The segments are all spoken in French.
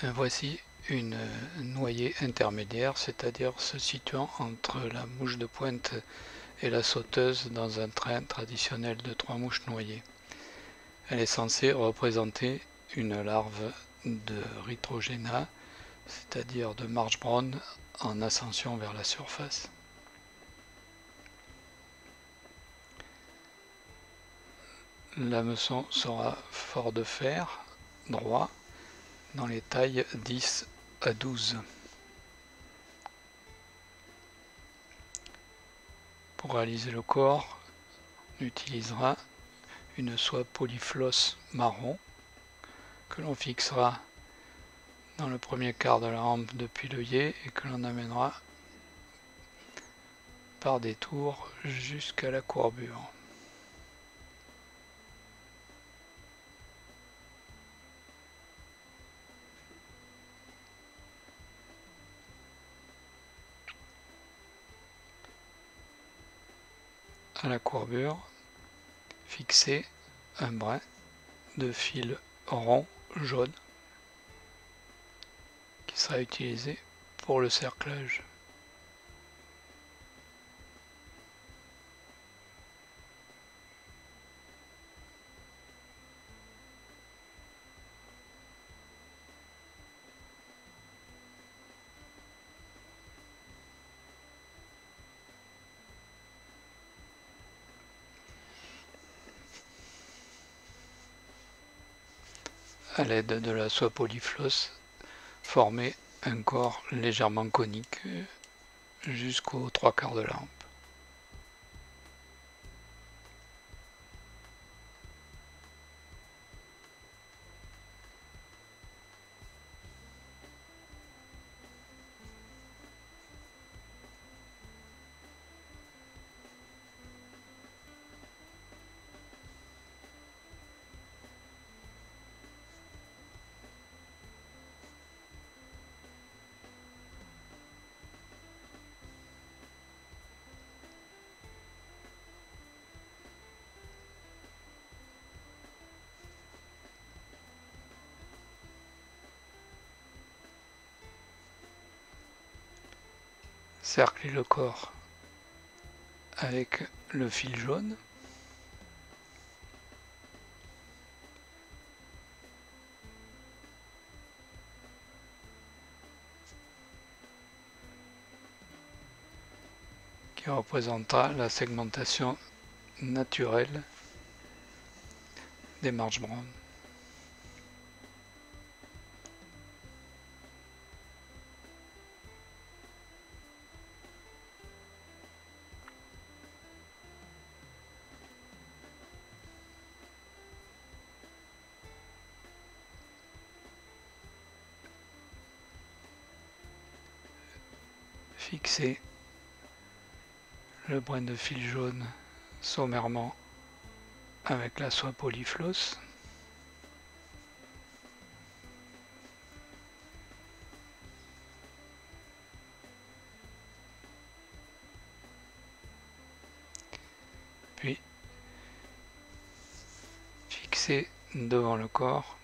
Voici une noyée intermédiaire, c'est-à-dire se situant entre la mouche de pointe et la sauteuse dans un train traditionnel de 3 mouches noyées. Elle est censée représenter une larve de Ritrogena, c'est-à-dire de Marsh Brown en ascension vers la surface. L'hameçon sera fort de fer, droit, dans les tailles 10 à 12. Pour réaliser le corps, on utilisera une soie polyfloss marron que l'on fixera dans le premier quart de la hampe depuis l'œillet et que l'on amènera par des tours jusqu'à la courbure. À la courbure, fixez un brin de fil rond jaune qui sera utilisé pour le cerclage. À l'aide de la soie polyfloss, formez un corps légèrement conique jusqu'aux 3/4 de la hampe. Cerclez le corps avec le fil jaune. Qui représentera la segmentation naturelle des Marsh Brown. Fixez le brin de fil jaune sommairement avec la soie polyfloss. Puis fixez devant le corps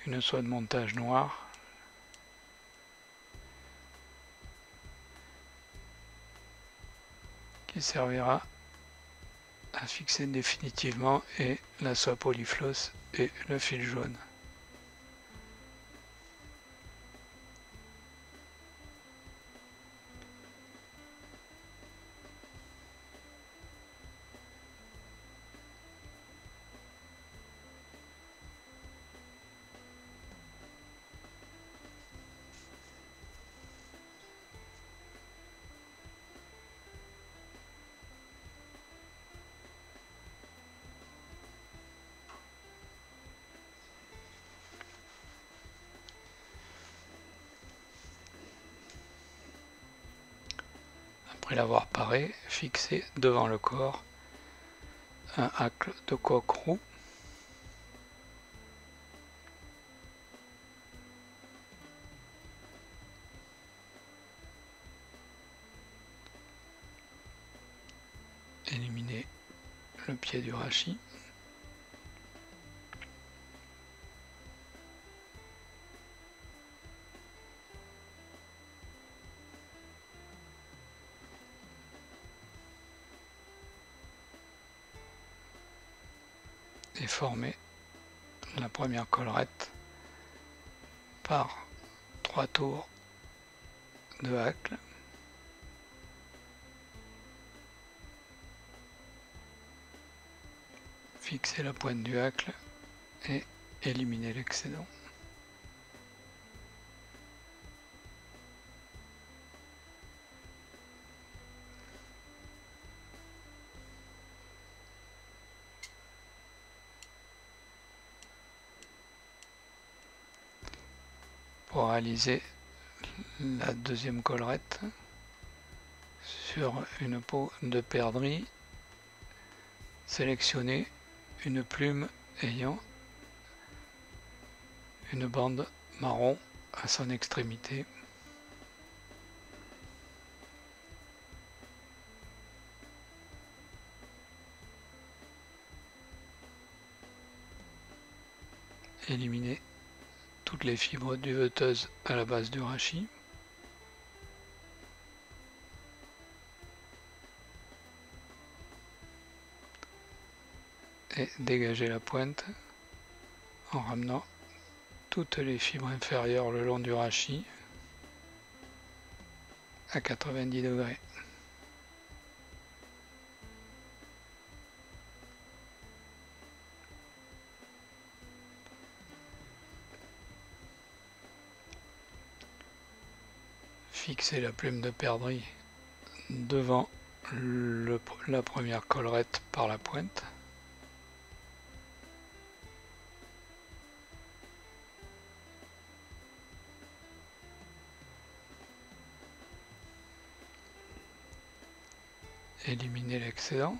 une soie de montage noire qui servira à fixer définitivement et la soie polyfloss et le fil jaune. Après l'avoir paré, fixez devant le corps un hacle de coque roux éliminez le pied du rachis. former la première collerette par 3 tours de hacle. Fixer la pointe du hacle et éliminer l'excédent. Pour réaliser la deuxième collerette, sur une peau de perdrix, sélectionnez une plume ayant une bande marron à son extrémité. Éliminez toutes les fibres duveteuses à la base du rachis. Et dégager la pointe en ramenant toutes les fibres inférieures le long du rachis à 90 degrés. Fixer la plume de perdrix devant la première collerette par la pointe. Éliminer l'excédent.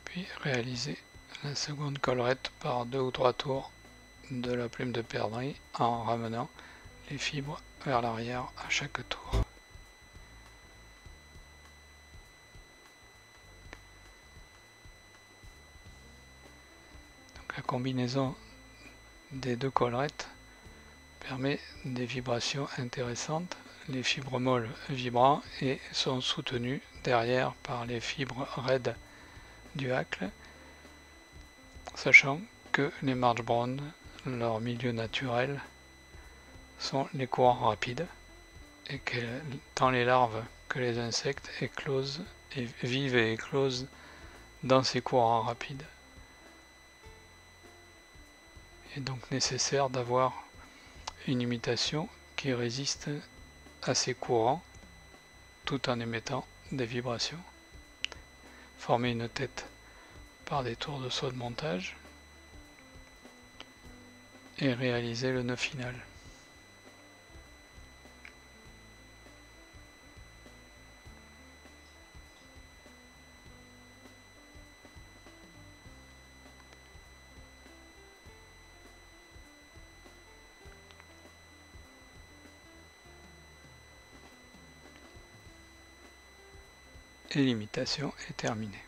Puis réaliser la seconde collerette par 2 ou 3 tours de la plume de perdrix en ramenant les fibres vers l'arrière à chaque tour. Donc la combinaison des deux collerettes permet des vibrations intéressantes. Les fibres molles vibrant et sont soutenues derrière par les fibres raides du hacle, sachant que les March Brown, leur milieu naturel, sont les courants rapides et que tant les larves que les insectes éclosent et vivent et éclosent dans ces courants rapides. Il est donc nécessaire d'avoir une imitation qui résiste à ces courants tout en émettant des vibrations. Former une tête par des tours de saut de montage et réaliser le nœud final. Et l'imitation est terminée.